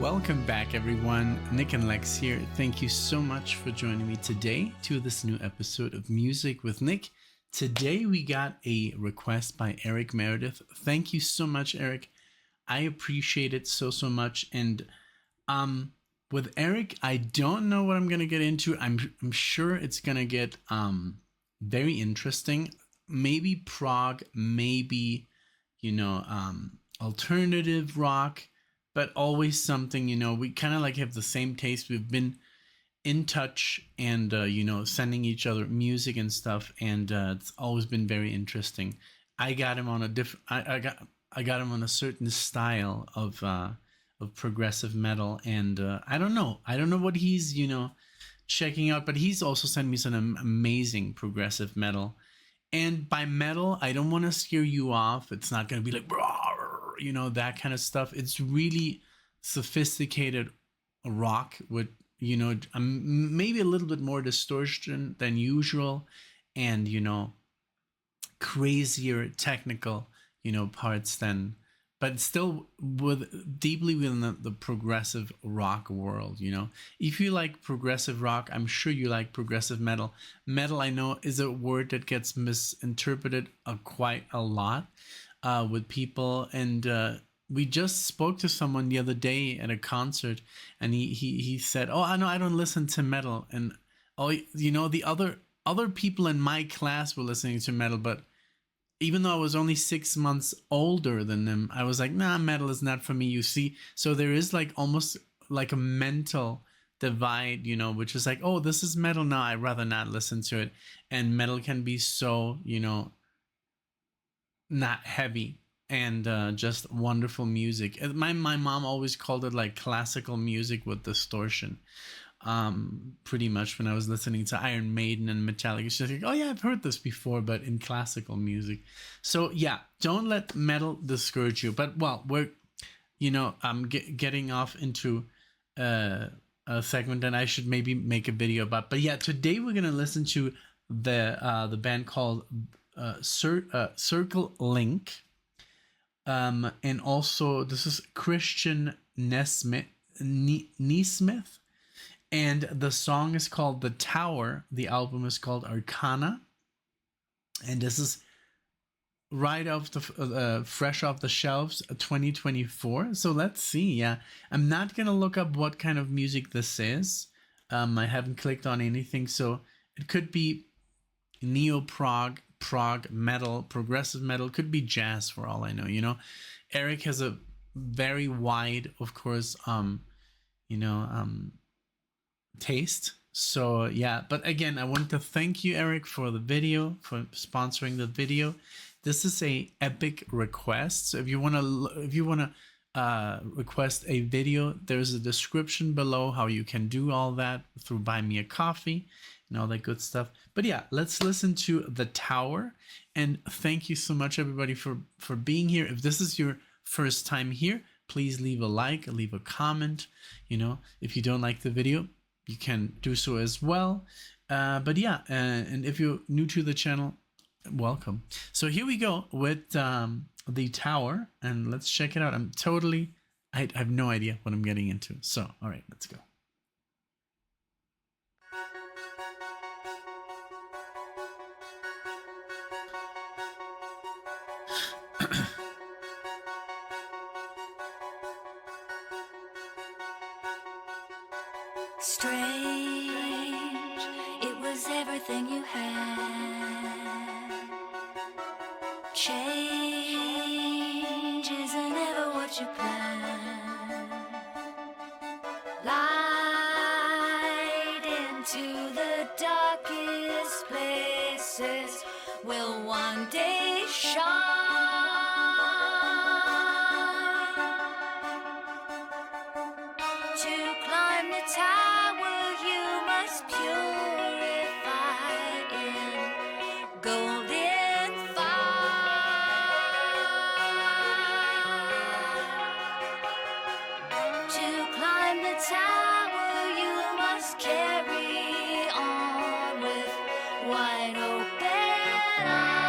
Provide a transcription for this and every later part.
Welcome back, everyone. NicknLex here. Thank you so much for joining me today to this new episode of Music with Nick. Today we got a request by Eric Meredith. Thank you so much, Eric. I appreciate it so much. And with Eric, I don't know what I'm gonna get into. I'm sure it's gonna get very interesting. Maybe prog, maybe alternative rock. But always something, we kind of like have the same taste. We've been in touch and, sending each other music and stuff. And it's always been very interesting. I got him on a different, I got him on a certain style of progressive metal. And I don't know what he's, checking out. But he's also sent me some amazing progressive metal. And by metal, I don't want to scare you off. It's not going to be like, that kind of stuff. It's really sophisticated rock with, maybe a little bit more distortion than usual and, crazier technical, parts than, but still deeply within the progressive rock world, If you like progressive rock, I'm sure you like progressive metal. Metal, I know, is a word that gets misinterpreted quite a lot. With people, and we just spoke to someone the other day at a concert, and he said, "Oh, I don't listen to metal," and the other people in my class were listening to metal, but even though I was only 6 months older than them, I was like, "Nah, metal is not for me." You see, so there is like almost like a mental divide, which is like, "Oh, this is metal now. I'd rather not listen to it," and metal can be so, not heavy and just wonderful music. My mom always called it like classical music with distortion. Pretty much when I was listening to Iron Maiden and Metallica, she's like, "Oh yeah, I've heard this before, but in classical music." So yeah, don't let metal discourage you. But well, we're getting off into a segment that I should maybe make a video about. But yeah, today we're gonna listen to the band called Circle Link, and also this is Christian NeSmith, and the song is called The Tower. The album is called Arcana, and this is right off the fresh off the shelves, 2024. So let's see. Yeah, I'm not gonna look up what kind of music this is. I haven't clicked on anything, so it could be neo-prog, prog metal, progressive metal, could be jazz for all I know. Eric has a very wide, of course, taste. So yeah, but again, I want to thank you, Eric, for the video, for sponsoring the video. This is a epic request. So if you want to request a video, there's a description below how you can do all that through Buy Me a Coffee and all that good stuff. But yeah, let's listen to The Tower. And thank you so much, everybody, for being here. If this is your first time here, please leave a like, leave a comment. If you don't like the video, you can do so as well. But yeah, and if you're new to the channel, welcome. So here we go with The Tower, and let's check it out. I have no idea what I'm getting into. So, all right, let's go. Strange, it was everything you had. Change isn't ever what you plan. Light into the darkest places will one day shine. To climb the tower, you must purify in golden fire. To climb the tower, you must carry on with wide open eyes.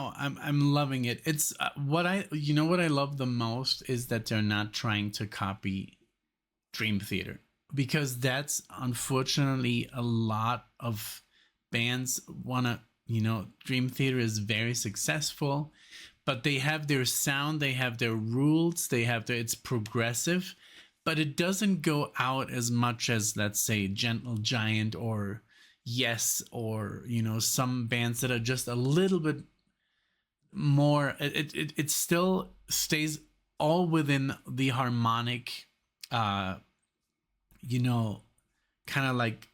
wow, I'm loving it. It's what I you know what I love the most is that they're not trying to copy Dream Theater, because that's unfortunately a lot of bands wanna, Dream Theater is very successful, but they have their sound, they have their rules, they have their, it's progressive, but it doesn't go out as much as, let's say, Gentle Giant or Yes, or some bands that are just a little bit more. It still stays all within the harmonic, uh you know kind of like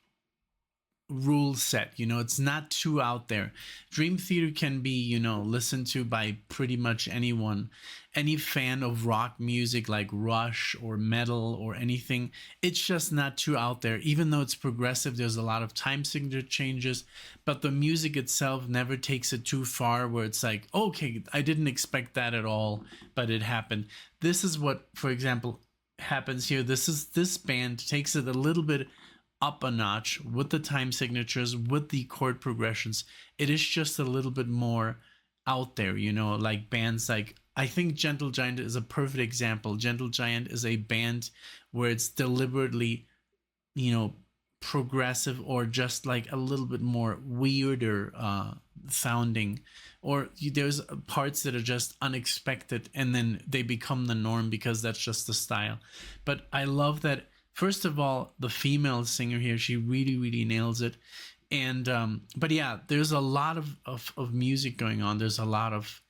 rule set. It's not too out there. Dream Theater can be, listened to by pretty much anyone, any fan of rock music like Rush or metal or anything. It's just not too out there. Even though it's progressive, there's a lot of time signature changes, but the music itself never takes it too far where it's like, okay, I didn't expect that at all, but it happened. This is what, for example, happens here. This band takes it a little bit up a notch with the time signatures, with the chord progressions. It is just a little bit more out there, like bands like, I think Gentle Giant is a perfect example. Gentle Giant is a band where it's deliberately, progressive, or just like a little bit more weirder sounding, or there's parts that are just unexpected and then they become the norm because that's just the style. But I love that. First of all, the female singer here, she really, really nails it. And, but yeah, there's a lot of music going on. There's a lot of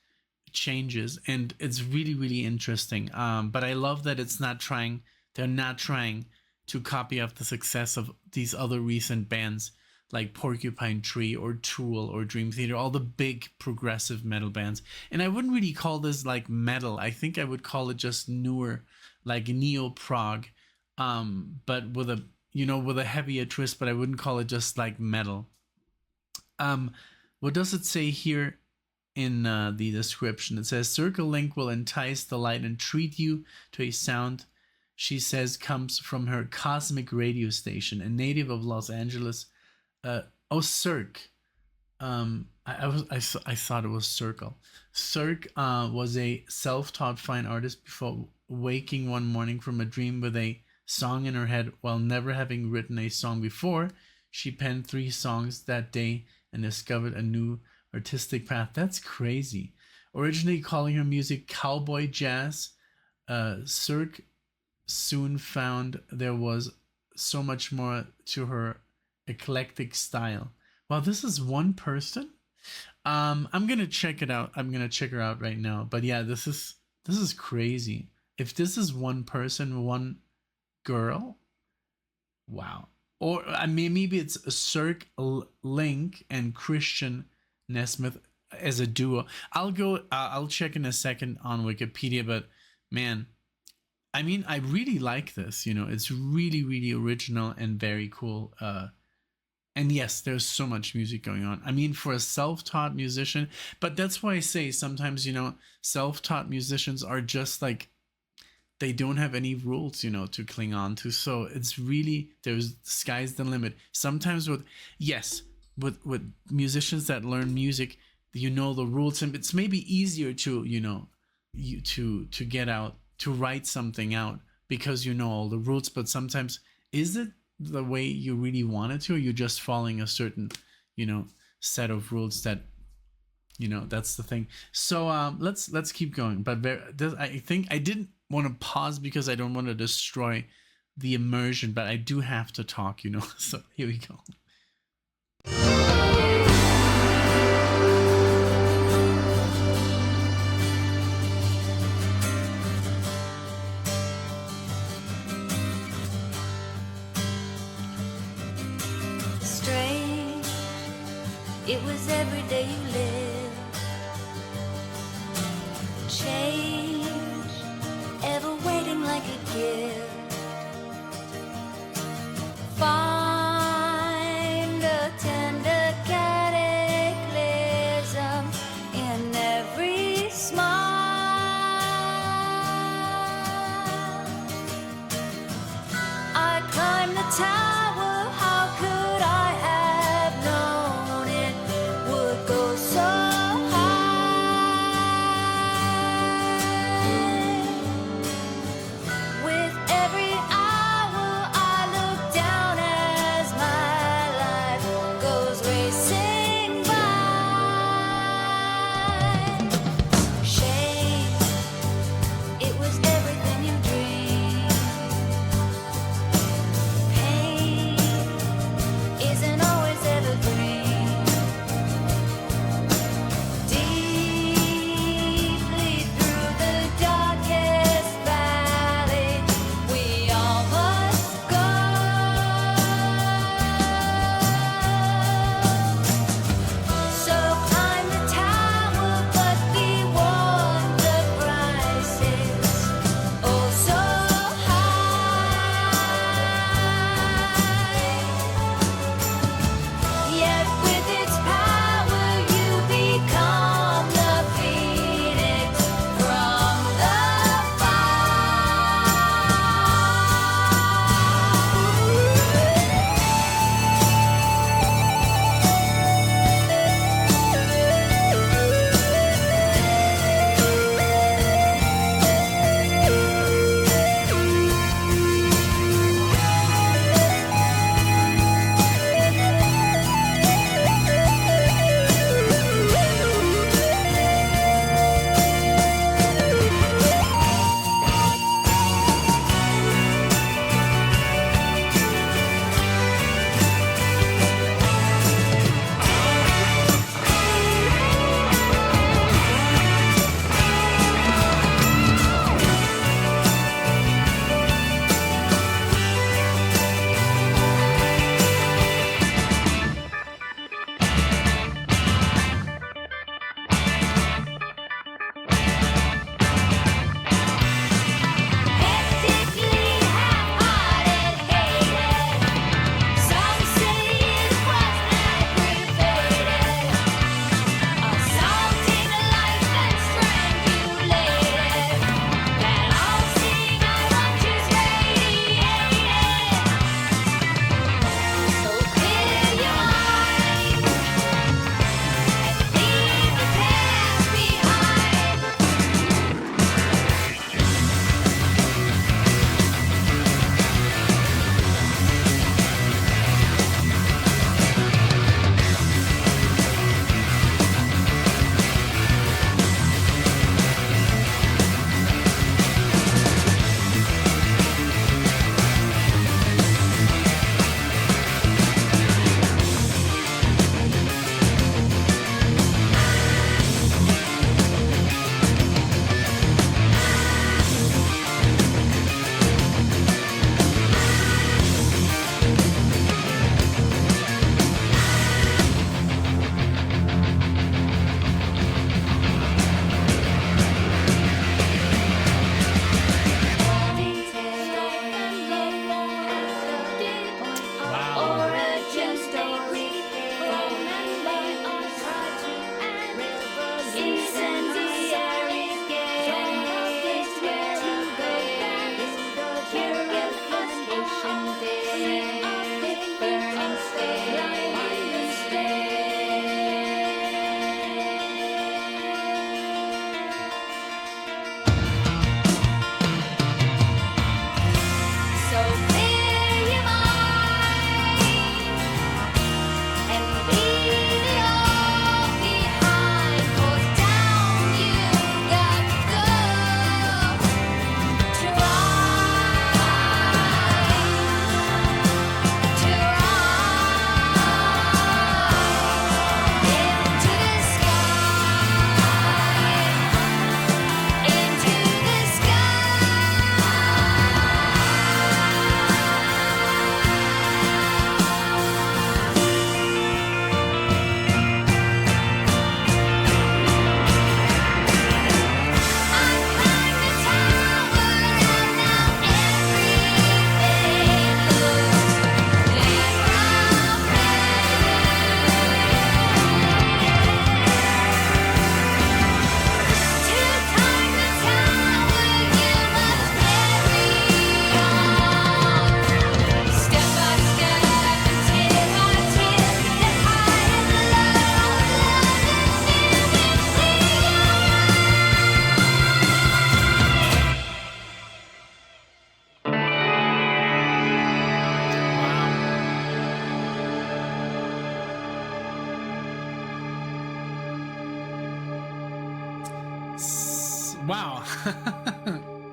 changes, and it's really, really interesting. But I love that they're not trying to copy off the success of these other recent bands like Porcupine Tree or Tool or Dream Theater, all the big progressive metal bands. And I wouldn't really call this like metal. I think I would call it just newer, like neo prog. But with a heavier twist, but I wouldn't call it just like metal. What does it say here in the description? It says Circle Link will entice the light and treat you to a sound she says comes from her cosmic radio station, a native of Los Angeles. CIRCE. I thought it was Circle. CIRCE was a self-taught fine artist before waking one morning from a dream with a song in her head. While never having written a song before, she penned 3 songs that day and discovered a new artistic path. That's crazy. Originally calling her music cowboy jazz, CIRCE soon found there was so much more to her eclectic style. Wow, this is one person. I'm gonna check it out. I'm gonna check her out right now. But yeah, this is crazy. If this is one person, one girl, wow. Or I mean, maybe it's CIRCE Link and Christian NeSmith as a duo. I'll check in a second on Wikipedia, but man, I mean, I really like this. It's really, really original and very cool. And yes, there's so much music going on. I mean, for a self-taught musician, but that's why I say sometimes, self-taught musicians are just like, they don't have any rules, to cling on to. So it's really, sky's the limit. Sometimes with musicians that learn music, the rules, and it's maybe easier to, to get out, to write something out because all the rules. But sometimes, is it the way you really want it to, or you're just following a certain, set of rules that, that's the thing. So let's keep going. But I think I didn't want to pause because I don't want to destroy the immersion, but I do have to talk, So here we go. Strange, it was every day you lived. Change, ever waiting like a gift. Find a tender cataclysm in every smile. I climbed the tower, how could I have known it would go so high?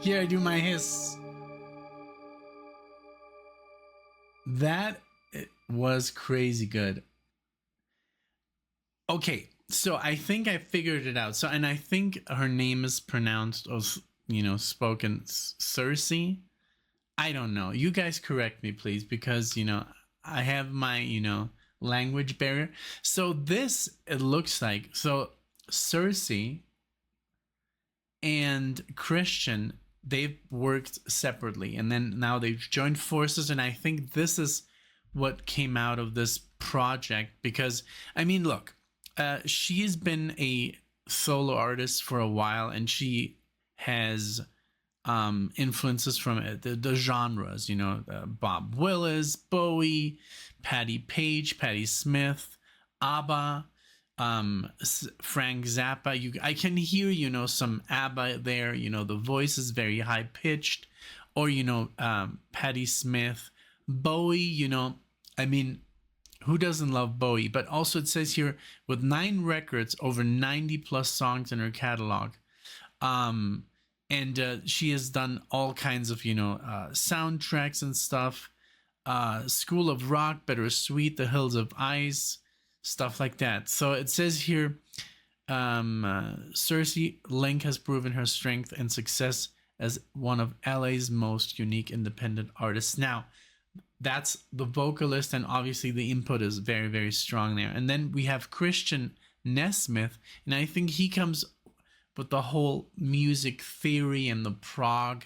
Here I do my hiss. That was crazy good. Okay, so I think I figured it out. So, and I think her name is pronounced, or spoken, CIRCE. I don't know. You guys correct me, please, because I have my language barrier. So this, it looks like, so CIRCE and Christian, they've worked separately, and then now they've joined forces, and I think this is what came out of this project. Because I mean, look, she's been a solo artist for a while, and she has influences from the genres, Bob Willis, Bowie, Patti Page, Patti Smith, ABBA, Frank Zappa. I can hear some ABBA there. The voice is very high pitched, or Patti Smith, Bowie. I mean, who doesn't love Bowie? But also, it says here, with 9 records, over 90 plus songs in her catalog. And she has done all kinds of soundtracks and stuff. School of Rock, Bittersweet, The Hills of Ice, stuff like that. So it says here, CIRCE Link has proven her strength and success as one of LA's most unique independent artists. Now, that's the vocalist, and obviously the input is very, very strong there. And then we have Christian NeSmith, and I think he comes with the whole music theory and the prog,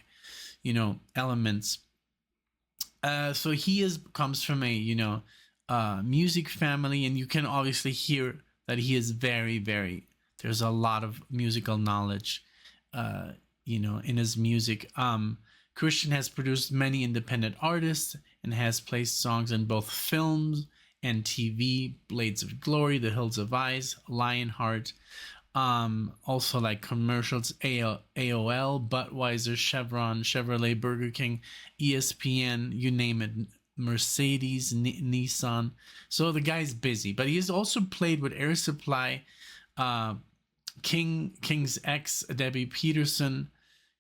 elements. So he comes from a music family, and you can obviously hear that he is very, very. There's a lot of musical knowledge, in his music. Christian has produced many independent artists and has placed songs in both films and TV: Blades of Glory, The Hills of Ice, Lionheart. Also like commercials: AOL, Budweiser, Chevron, Chevrolet, Burger King, ESPN, you name it, Mercedes, Nissan. So the guy's busy, but he's also played with Air Supply, King's X, Debbie Peterson.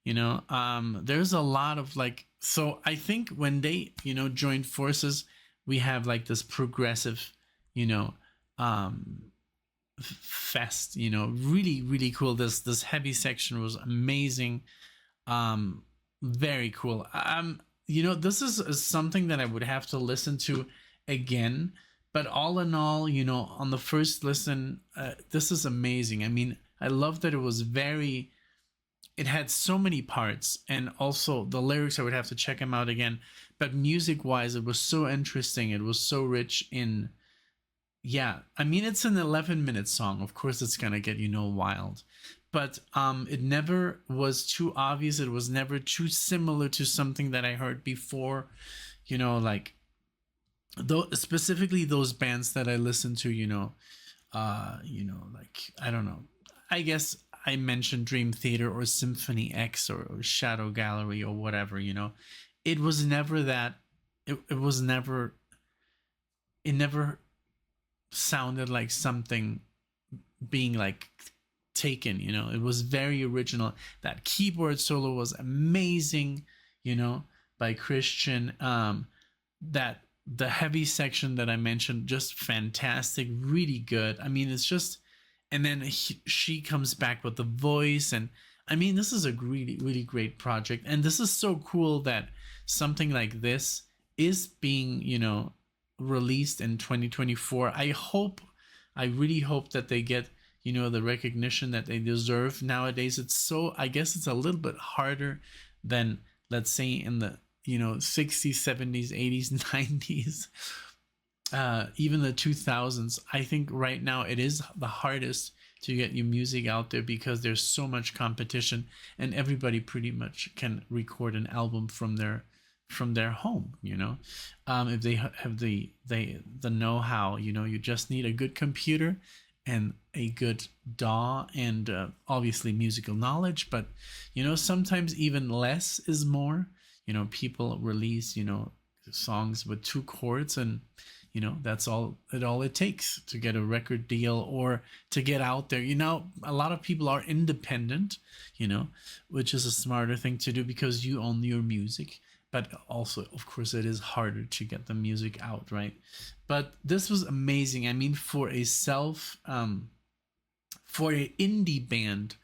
There's a lot of so I think when they joined forces, we have this progressive fest, really, really cool. This heavy section was amazing. Very cool. This is something that I would have to listen to again, but all in all, on the first listen, this is amazing. I mean, I love that it had so many parts, and also the lyrics, I would have to check them out again, but music wise, it was so interesting. It was so rich in, I mean, it's an 11-minute song. Of course, it's going to get, wild. But it never was too obvious. It was never too similar to something that I heard before. Specifically those bands that I listened to, I don't know. I guess I mentioned Dream Theater or Symphony X or Shadow Gallery or whatever, It was never that. It was never. It never sounded like something being taken. It was very original. That keyboard solo was amazing, by Christian. That the heavy section that I mentioned, just fantastic, really good. I mean, it's just. And then she comes back with the voice, and I mean, this is a really, really great project. And this is so cool that something like this is being, released in 2024. I really hope that they get, the recognition that they deserve. Nowadays, I guess it's a little bit harder than, let's say, in the, 60s, 70s, 80s, 90s. Even the 2000s. I think right now it is the hardest to get your music out there because there's so much competition, and everybody pretty much can record an album from their home. If they have the know-how, you just need a good computer and a good DAW and obviously musical knowledge. But sometimes even less is more. People release songs with 2 chords, and You know, that's all it takes to get a record deal or to get out there. You know, a lot of people are independent, you know, which is a smarter thing to do because you own your music. But also, of course, it is harder to get the music out, right? But this was amazing. I mean, for a for an indie band,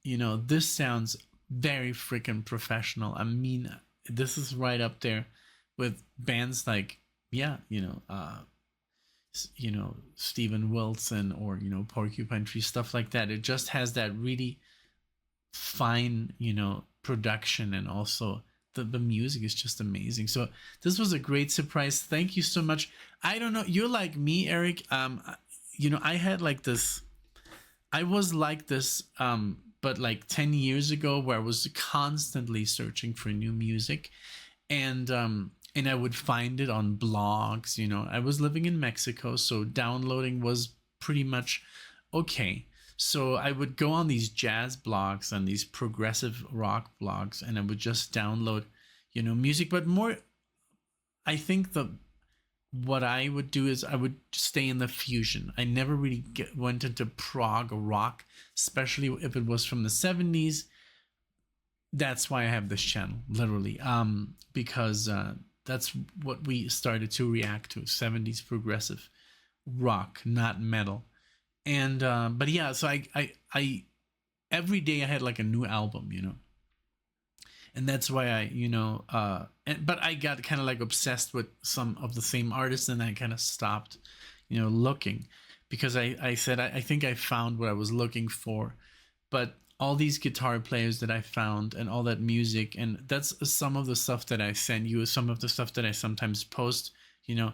you know, this sounds very freaking professional. I mean, this is right up there with bands like, yeah, you know, Steven Wilson or, you know, Porcupine Tree, stuff like that. It just has that really fine, you know, production, and also the music is just amazing. So this was a great surprise. Thank you so much. I don't know, you're like me, Eric. You know, I had like this, I was like this, but like 10 years ago, where I was constantly searching for new music, and I would find it on blogs. You know, I was living in Mexico, so downloading was pretty much okay. So I would go on these jazz blogs and these progressive rock blogs, and I would just download, you know, music. But more, I think what I would do is I would stay in the fusion. I never really went into prog or rock, especially if it was from the 70s. That's why I have this channel, literally, because that's what we started to react to: 70s progressive rock, not metal. And but yeah, so I every day I had like a new album, you know, and that's why I, you know, but I got kind of like obsessed with some of the same artists, and I kind of stopped, you know, looking, because I said I think I found what I was looking for. But all these guitar players that I found, and all that music, and that's some of the stuff that I send you, some of the stuff that I sometimes post, you know,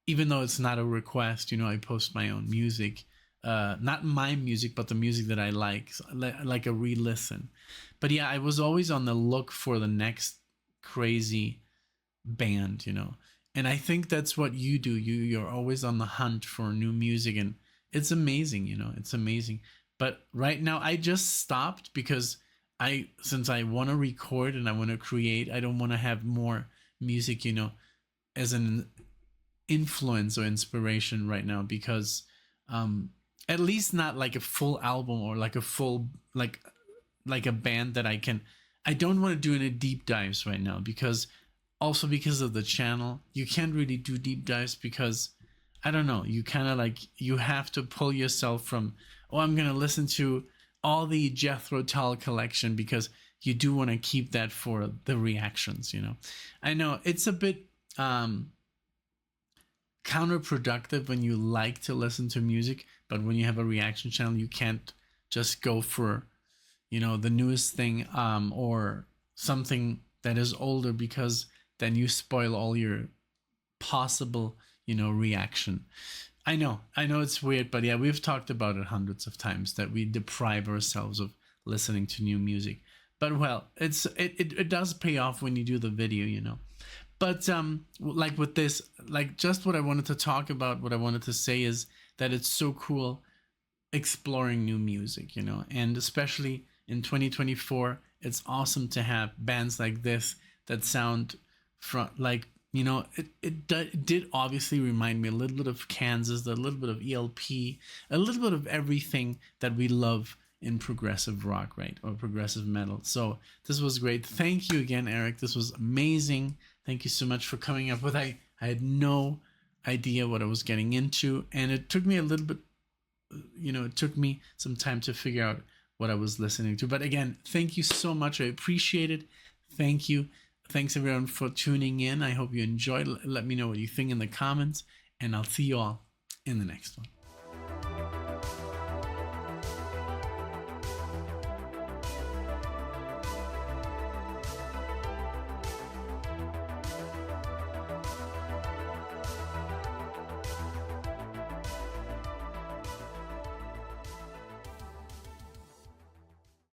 even though it's not a request, you know, I post my own music. Not my music, but the music that I like a re-listen. But yeah, I was always on the look for the next crazy band, you know. And I think that's what you do. You're always on the hunt for new music, and it's amazing, you know. It's amazing. But right now I just stopped because since I want to record and I want to create, I don't want to have more music, you know, as an influence or inspiration right now, because at least not like a full album or like a full like a band that I don't want to do any deep dives right now, because also because of the channel, you can't really do deep dives, because I don't know, you kind of like, you have to pull yourself from, oh, I'm gonna listen to all the Jethro Tull collection, because you do want to keep that for the reactions, you know. I know it's a bit counterproductive when you like to listen to music, but when you have a reaction channel, you can't just go for, you know, the newest thing, or something that is older, because then you spoil all your possible, you know, reaction. I know it's weird, but yeah, we've talked about it hundreds of times, that we deprive ourselves of listening to new music. But well, it does pay off when you do the video, you know. But like with this, like just what I wanted to talk about, what I wanted to say is that it's so cool exploring new music, you know, and especially in 2024, it's awesome to have bands like this that sound from like, you know, it did obviously remind me a little bit of Kansas, a little bit of ELP, a little bit of everything that we love in progressive rock, right? Or progressive metal. So this was great. Thank you again, Eric. This was amazing. Thank you so much for coming up with I had no idea what I was getting into, and it took me a little bit, you know, it took me some time to figure out what I was listening to. But again, thank you so much. I appreciate it. Thank you. Thanks everyone for tuning in. I hope you enjoyed. Let me know what you think in the comments, and I'll see you all in the next one.